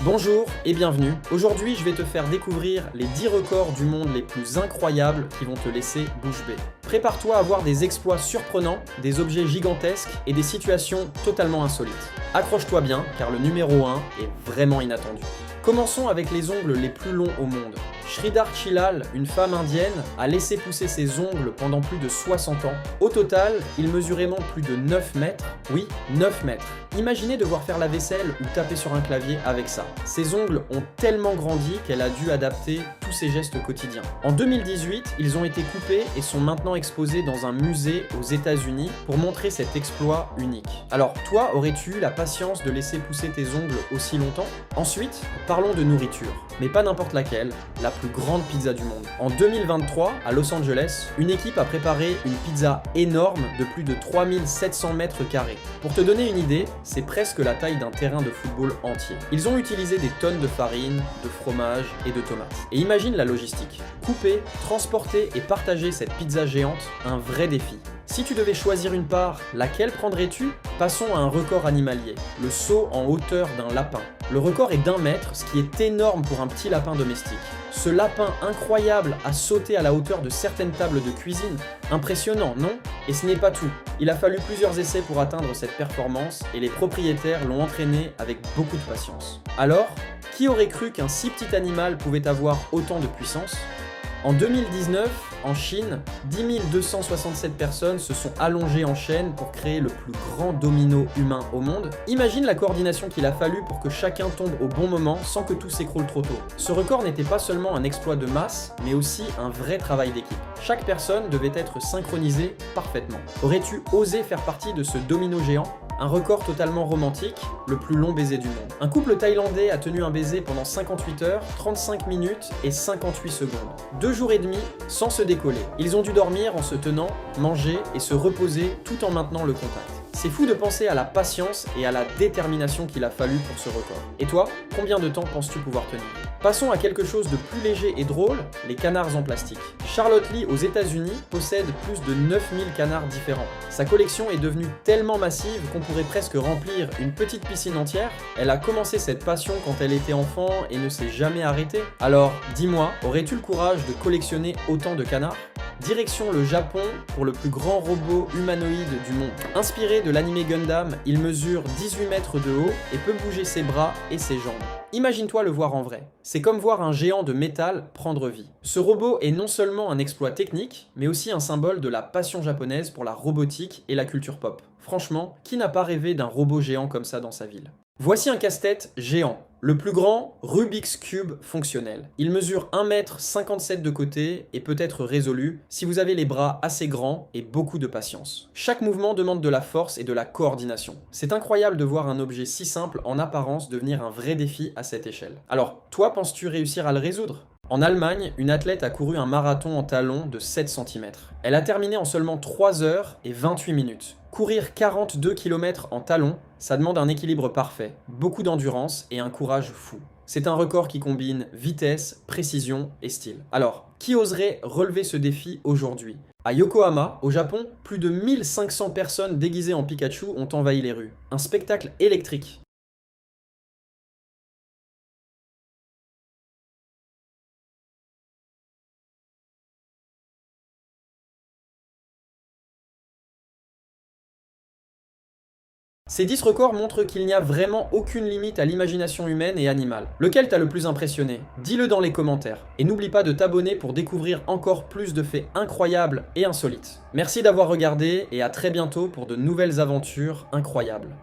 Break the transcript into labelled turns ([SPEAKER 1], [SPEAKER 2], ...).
[SPEAKER 1] Bonjour et bienvenue. Aujourd'hui, je vais te faire découvrir les 10 records du monde les plus incroyables qui vont te laisser bouche bée. Prépare-toi à voir des exploits surprenants, des objets gigantesques et des situations totalement insolites. Accroche-toi bien car le numéro 1 est vraiment inattendu. Commençons avec les ongles les plus longs au monde. Sridhar Chillal, une femme indienne, a laissé pousser ses ongles pendant plus de 60 ans. Au total, ils mesuraient plus de 9 mètres. Oui, 9 mètres. Imaginez devoir faire la vaisselle ou taper sur un clavier avec ça. Ses ongles ont tellement grandi qu'elle a dû adapter tous ses gestes quotidiens. En 2018, ils ont été coupés et sont maintenant exposés dans un musée aux États-Unis pour montrer cet exploit unique. Alors, toi, aurais-tu eu la patience de laisser pousser tes ongles aussi longtemps? Ensuite, parlons de nourriture, mais pas n'importe laquelle, la plus grande pizza du monde. En 2023, à Los Angeles, une équipe a préparé une pizza énorme de plus de 3700 mètres carrés. Pour te donner une idée, c'est presque la taille d'un terrain de football entier. Ils ont utilisé des tonnes de farine, de fromage et de tomates. Et imagine la logistique. Couper, transporter et partager cette pizza géante, un vrai défi. Si tu devais choisir une part, laquelle prendrais-tu? Passons à un record animalier, le saut en hauteur d'un lapin. Le record est d'1 mètre, ce qui est énorme pour un petit lapin domestique. Ce lapin incroyable a sauté à la hauteur de certaines tables de cuisine. Impressionnant, non? Et ce n'est pas tout. Il a fallu plusieurs essais pour atteindre cette performance et les propriétaires l'ont entraîné avec beaucoup de patience. Alors, qui aurait cru qu'un si petit animal pouvait avoir autant de puissance? En 2019, en Chine, 10 267 personnes se sont allongées en chaîne pour créer le plus grand domino humain au monde. Imagine la coordination qu'il a fallu pour que chacun tombe au bon moment sans que tout s'écroule trop tôt. Ce record n'était pas seulement un exploit de masse, mais aussi un vrai travail d'équipe. Chaque personne devait être synchronisée parfaitement. Aurais-tu osé faire partie de ce domino géant? Un record totalement romantique, le plus long baiser du monde. Un couple thaïlandais a tenu un baiser pendant 58 heures, 35 minutes et 58 secondes. 2 jours et demi sans se décoller. Ils ont dû dormir en se tenant, manger et se reposer tout en maintenant le contact. C'est fou de penser à la patience et à la détermination qu'il a fallu pour ce record. Et toi, combien de temps penses-tu pouvoir tenir? Passons à quelque chose de plus léger et drôle, les canards en plastique. Charlotte Lee aux États-Unis possède plus de 9000 canards différents. Sa collection est devenue tellement massive qu'on pourrait presque remplir une petite piscine entière. Elle a commencé cette passion quand elle était enfant et ne s'est jamais arrêtée. Alors, dis-moi, aurais-tu le courage de collectionner autant de canards? Direction le Japon pour le plus grand robot humanoïde du monde. Inspiré de l'anime Gundam, il mesure 18 mètres de haut et peut bouger ses bras et ses jambes. Imagine-toi le voir en vrai. C'est comme voir un géant de métal prendre vie. Ce robot est non seulement un exploit technique, mais aussi un symbole de la passion japonaise pour la robotique et la culture pop. Franchement, qui n'a pas rêvé d'un robot géant comme ça dans sa ville? Voici un casse-tête géant. Le plus grand, Rubik's Cube fonctionnel. Il mesure 1,57 m de côté et peut être résolu si vous avez les bras assez grands et beaucoup de patience. Chaque mouvement demande de la force et de la coordination. C'est incroyable de voir un objet si simple en apparence devenir un vrai défi à cette échelle. Alors, toi, penses-tu réussir à le résoudre? En Allemagne, une athlète a couru un marathon en talons de 7 cm. Elle a terminé en seulement 3 heures et 28 minutes. Courir 42 km en talons, ça demande un équilibre parfait, beaucoup d'endurance et un courage fou. C'est un record qui combine vitesse, précision et style. Alors, qui oserait relever ce défi aujourd'hui? À Yokohama, au Japon, plus de 1500 personnes déguisées en Pikachu ont envahi les rues. Un spectacle électrique. Ces 10 records montrent qu'il n'y a vraiment aucune limite à l'imagination humaine et animale. Lequel t'a le plus impressionné? Dis-le dans les commentaires. Et n'oublie pas de t'abonner pour découvrir encore plus de faits incroyables et insolites. Merci d'avoir regardé et à très bientôt pour de nouvelles aventures incroyables.